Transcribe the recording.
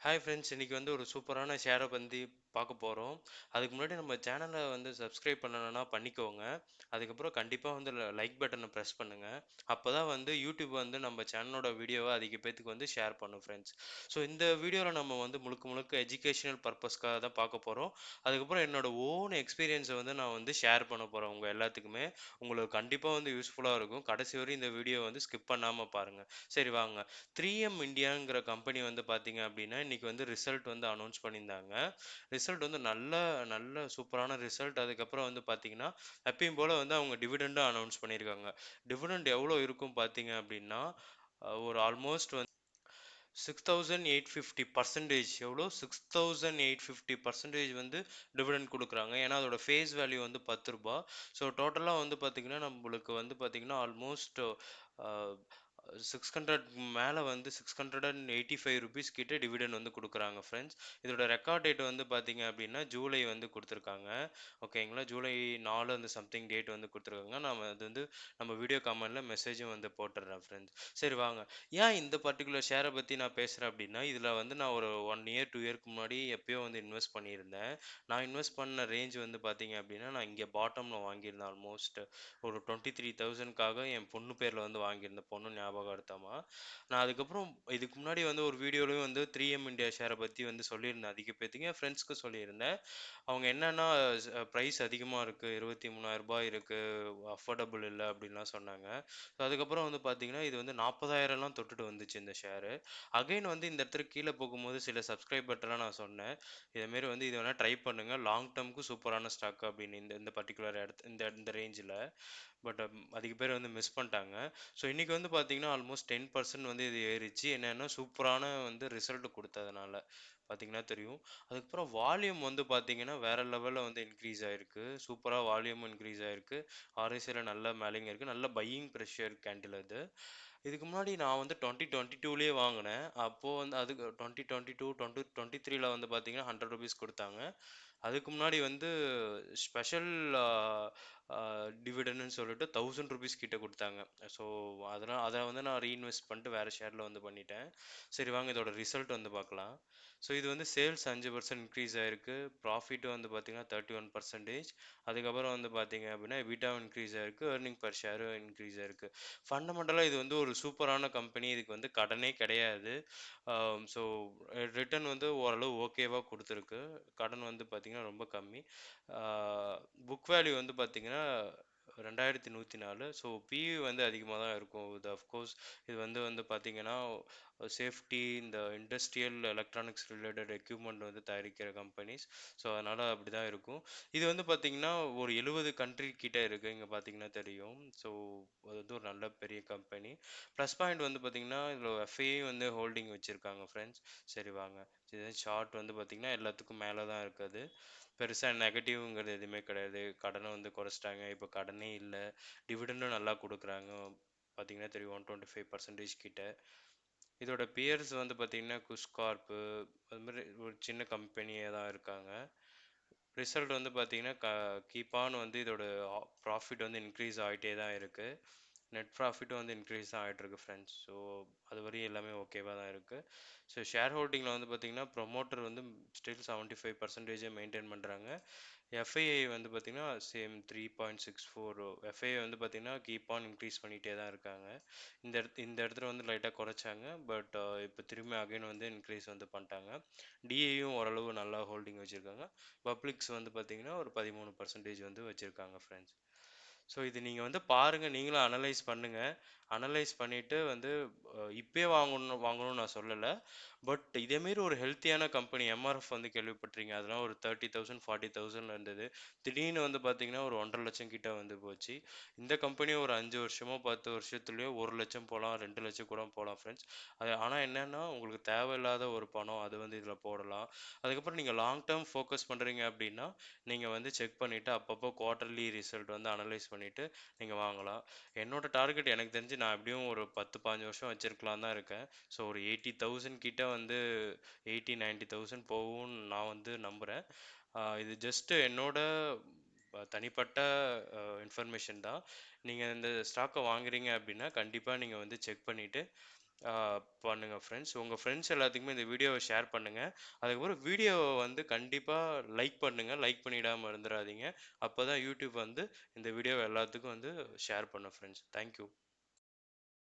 Hi friends, இன்னைக்கு வந்து ஒரு சூப்பரான ஷேரை பற்றி பார்க்க போகிறோம். அதுக்கு முன்னாடி நம்ம சேனலை வந்து சப்ஸ்கிரைப் பண்ணணும்னா பண்ணிக்கோங்க. அதுக்கப்புறம் கண்டிப்பாக வந்து லைக் பட்டனை ப்ரெஸ் பண்ணுங்கள். அப்போ தான் வந்து யூடியூப் வந்து நம்ம சேனலோட வீடியோவை அதிக பேத்துக்கு வந்து ஷேர் பண்ணும் ஃப்ரெண்ட்ஸ். ஸோ இந்த வீடியோவில் நம்ம வந்து முழுக்க முழுக்க எஜுகேஷனல் பர்பஸ்க்காக தான் பார்க்க போகிறோம். அதுக்கப்புறம் என்னோட ஓன் எக்ஸ்பீரியன்ஸை வந்து நான் வந்து ஷேர் பண்ண போகிறேன் உங்கள் எல்லாத்துக்குமே. உங்களுக்கு கண்டிப்பாக வந்து யூஸ்ஃபுல்லாக இருக்கும். கடைசி வரை இந்த வீடியோ வந்து ஸ்கிப் பண்ணாமல் பாருங்கள். சரி வாங்க. 3M இந்தியாங்கிற கம்பெனி வந்து பார்த்தீங்க அப்படின்னா, இன்னைக்கு வந்து ரிசல்ட் வந்து அனௌன்ஸ் பண்ணியிருந்தாங்க. ரிசல்ட் வந்து நல்ல நல்ல சூப்பரான ரிசல்ட். அதுக்கப்புறம் வந்து பார்த்தீங்கன்னா, எப்பயும் போல வந்து அவங்க டிவிடெண்டும் அனௌன்ஸ் பண்ணியிருக்காங்க. டிவிடெண்ட் எவ்வளோ இருக்கும் பார்த்தீங்க அப்படின்னா, ஒரு ஆல்மோஸ்ட் வந்து 6850% எவ்வளோ 6850% வந்து டிவிடெண்ட் குடுக்குறாங்க. ஏன்னா, அதோட ஃபேஸ் வேல்யூ வந்து ரூ. 10. ஸோ டோட்டலா வந்து பார்த்தீங்கன்னா, நம்மளுக்கு வந்து பார்த்தீங்கன்னா, ஆல்மோஸ்ட் அ 600 மேல வந்து ₹685 கிட்ட டிவிடெண்ட் வந்து குடுக்குறாங்க ஃப்ரெண்ட்ஸ். இதோட ரெக்கார்ட் டேட் வந்து பார்த்தீங்க அப்படின்னா, ஜூலை வந்து குடுத்துருக்காங்க. ஓகேங்களா. ஜூலை 4 அந்த சம்திங் டேட் வந்து குடுத்துருக்காங்க. நாம அது வந்து நம்ம வீடியோ கமெண்ட்ல மெசேஜும் வந்து போட்டுடுறேன் ஃப்ரெண்ட்ஸ். சரி வாங்க. ஏன் இந்த பர்ட்டிகுலர் ஷேர பத்தி நான் பேசுறேன் அப்படின்னா, இதுல வந்து நான் ஒரு 1 இயர், 2 இயர்க்கு முன்னாடி எப்பயோ வந்து இன்வெஸ்ட் பண்ணியிருந்தேன். நான் இன்வெஸ்ட் பண்ண ரேஞ்ச் வந்து பார்த்தீங்க அப்படின்னா, நான் இங்க பாட்டம்ல வாங்கியிருந்தேன். ஆல்மோஸ்ட் ஒரு 23,000க்காக என் பொண்ணு பேர்ல வந்து வாங்கியிருந்தேன். பொண்ணு ஞாபகார்த்தமா. நான் அதுக்கப்புறம் இதுக்கு முன்னாடி வந்து ஒரு வீடியோலயும் வந்து 3M இந்தியா ஷேர பத்தி வந்து சொல்லியிருந்தேன். அதிக பேத்துக்கு என் ஃப்ரெண்ட்ஸ்க்கு சொல்லியிருந்தேன். அவங்க என்னன்னா பிரைஸ் அதிகமா இருக்கு. ரூ. 23,000 இருக்கு. அஃபோர்டபுள் இல்ல அப்படின்லாம் சொன்னாங்க. அதுக்கப்புறம் வந்து பார்த்தீங்கன்னா, இது வந்து 40,000லாம் தொட்டுட்டு வந்துச்சு இந்த ஷேரு. அகைன் வந்து இந்த இடத்துல கீழ போகும்போது சில சப்ஸ்கிரைபர்ட்டலாம் நான் சொன்னேன். இதேமாரி வந்து இது வேணா ட்ரை பண்ணுங்க. லாங் டெர்ம்க்கு சூப்பரான ஸ்டாக் அப்படின்னு இந்த இந்த பர்ட்டிகுலர் இந்த இந்த ரேஞ்சுல. பட் அதிக பேர் வந்து மிஸ் பண்ணிட்டாங்க. ஸோ இன்னைக்கு வந்து பார்த்தீங்கன்னா, ஆல்மோஸ்ட் 10% வந்து இது ஏறிச்சு. என்னன்னா சூப்பரான வந்து ரிசல்ட் குடுத்ததுனால. பார்த்தீங்கன்னா தெரியும். அதுக்கப்புறம் வால்யூம் வந்து பார்த்தீங்கன்னா, வேற லெவல்ல வந்து இன்க்ரீஸ் ஆயிருக்கு. சூப்பரா வால்யூமும் இன்க்ரீஸ் ஆயிருக்கு. RSIல நல்ல மேலேங்க இருக்கு. நல்ல பையிங் ப்ரெஷர் கேண்டில் இது. இதுக்கு முன்னாடி நான் வந்து 2022லயே வாங்குனேன். அப்போ வந்து அதுக்கு 2022, 2023ல வந்து பார்த்தீங்கன்னா, ₹100 குடுத்தாங்க. அதுக்கு முன்னாடி வந்து ஸ்பெஷல் அ அ டிவிடெண்டுன்னு சொல்லிட்டு ₹1000 கிட்ட குடுத்தாங்க. ஸோ அதனால அத வந்து நான் ரீஇன்வெஸ்ட் பண்ணிட்டு வேற ஷேர்ல வந்து பண்ணிட்டேன். சரி வாங்க இதோட ரிசல்ட் வந்து பார்க்கலாம். ஸோ இது வந்து சேல்ஸ் 5% இன்க்ரீஸ் ஆயிருக்கு. ப்ராஃபிட் வந்து பார்த்தீங்கன்னா 31%. அதுக்கப்புறம் வந்து பார்த்தீங்க அப்படின்னா, எபிட்டாவும் இன்க்ரீஸ் ஆயிருக்கு. எர்னிங் பெர் ஷேரும் இன்க்ரீஸ் ஆயிருக்கு. ஃபண்டமெண்டலா இது வந்து ஒரு சூப்பரான கம்பெனி. இதுக்கு வந்து கடனே கிடையாது. ஸோ ரிட்டர்ன் வந்து ஓரளவு ஓகேவா குடுத்துருக்கு. கடன் வந்து பார்த்தீங்கன்னா, ரொம்ப கம்மி. ஆ புக் வேல்யூ வந்து பார்த்தீங்கன்னா, 2104. ஸோ பிஇ வந்து அதிகமா தான் இருக்கும். இது அஃப்கோர்ஸ் இது வந்து வந்து பார்த்தீங்கன்னா, சேஃப்டி இந்த இண்டஸ்ட்ரியல் எலக்ட்ரானிக்ஸ் ரிலேட்டட் எக்யூப்மெண்ட் வந்து தயாரிக்கிற கம்பெனிஸ். ஸோ அதனால அப்படிதான் இருக்கும். இது வந்து பார்த்தீங்கன்னா, ஒரு 70 கண்ட்ரி கிட்ட இருக்கு. இங்க பார்த்தீங்கன்னா தெரியும். ஸோ அது வந்து ஒரு நல்ல பெரிய கம்பெனி. ப்ளஸ் பாயிண்ட் வந்து பார்த்தீங்கன்னா, இதில எஃப்ஐ வந்து ஹோல்டிங் வச்சிருக்காங்க ஃப்ரெண்ட்ஸ். சரி வாங்க. இது சார்ட் வந்து பார்த்தீங்கன்னா, எல்லாத்துக்கும் மேல தான் இருக்கு அது. பெருசா நெகட்டிவ்ங்கிறது எதுவுமே கிடையாது. கடன வந்து குறைச்சுட்டாங்க. இப்ப கடனே இல்ல. டிவிடெண்டும் நல்லா குடுக்குறாங்க. பார்த்தீங்கன்னா தெரியும் 125% கிட்ட. இதோட பியர்ஸ் வந்து பார்த்தீங்கன்னா, குஷ் கார்ப் அது மாரி ஒரு சின்ன கம்பெனியா தான் இருக்காங்க. ரிசல்ட் வந்து பார்த்தீங்கன்னா, கீப் ஆன் வந்து இதோட ப்ராஃபிட் வந்து இன்க்ரீஸ் ஆயிட்டே தான் இருக்கு. நெட் ப்ராஃபிட்டும் வந்து இன்க்ரீஸ் தான் ஆயிட்டிருக்கு ஃப்ரெண்ட்ஸ். ஸோ அதுவரையும் எல்லாமே ஓகேவா தான் இருக்கு. ஸோ ஷேர் ஹோல்டிங்கில வந்து பார்த்தீங்கன்னா, ப்ரொமோட்டர் வந்து ஸ்டில் 75% மெயின்டெயின் பண்றாங்க. எஃப்ஐஐ வந்து பார்த்தீங்கன்னா, சேம் 3.64 எஃப்ஐஐ வந்து பார்த்தீங்கன்னா, கீப் ஆன் இன்க்ரீஸ் பண்ணிட்டே தான் இருக்காங்க. இந்த இடத்துல வந்து லைட்டா குறைச்சாங்க. பட் இப்போ திரும்பி அகைன் வந்து இன்க்ரீஸ் வந்து பண்ணிட்டாங்க. டிஏயும் ஓரளவு நல்லா ஹோல்டிங் வச்சிருக்காங்க. பப்ளிக்ஸ் வந்து பார்த்தீங்கன்னா, ஒரு 13% வந்து வச்சிருக்காங்க ஃப்ரெண்ட்ஸ். ஸோ இது நீங்க வந்து பாருங்க. நீங்களும் அனலைஸ் பண்ணுங்க. அனலைஸ் பண்ணிட்டு வந்து இப்பயே வாங்கணும்னு நான் சொல்லல. பட் இதே மாரி ஒரு ஹெல்த்தியான கம்பெனி எம்ஆர்எஃப் வந்து கேள்விப்பட்டிருக்கீங்க. அதெல்லாம் ஒரு 30,000 40,000ல இருந்தது. திடீர்னு வந்து பார்த்தீங்கன்னா, ஒரு 1,50,000 கிட்ட வந்து போச்சு. இந்த கம்பெனி ஒரு 5 வருஷமோ, 10 வருஷத்துலயோ 1,00,000 போலாம், 2,00,000 கூட போலாம் ஃப்ரெண்ட்ஸ். அது ஆனா என்னன்னா, உங்களுக்கு தேவையில்லாத ஒரு பணம். அது வந்து இதில போடலாம். அதுக்கப்புறம் நீங்க லாங் டெர்ம் ஃபோக்கஸ் பண்றீங்க அப்படின்னா, நீங்க வந்து செக் பண்ணிட்டு அப்பப்போ குவார்ட்டர்லி ரிசல்ட் வந்து அனலைஸ் பண்ணிட்டு நீங்க வாங்கலாம். என்னோட டார்கெட் எனக்கு தெரிஞ்சு நான் எப்படியும் ஒரு 10, 15 வருஷம் வச்சிருக்கலாம்னு தான் இருக்கேன். ஸோ ஒரு 80,000 கிட்ட வந்து 80, 90,000 போகும்னு நான் வந்து நம்புறேன். இது ஜஸ்ட் என்னோட தனிப்பட்ட இன்ஃபர்மேஷன் தான். நீங்க இந்த ஸ்டாக்க வாங்குறீங்க அப்படின்னா, கண்டிப்பா நீங்க வந்து செக் பண்ணிட்டு ஆ பண்ணுங்க ஃப்ரெண்ட்ஸ். உங்க ஃப்ரெண்ட்ஸ் எல்லாத்துக்குமே இந்த வீடியோவ ஷேர் பண்ணுங்க. அதுக்கப்புறம் வீடியோவ வந்து கண்டிப்பா லைக் பண்ணுங்க. லைக் பண்ணிடாம இருந்துறாதீங்க. அப்பதான் யூடியூப் வந்து இந்த வீடியோவ எல்லாத்துக்கும் வந்து ஷேர் பண்ணும் ஃப்ரெண்ட்ஸ். Thank you.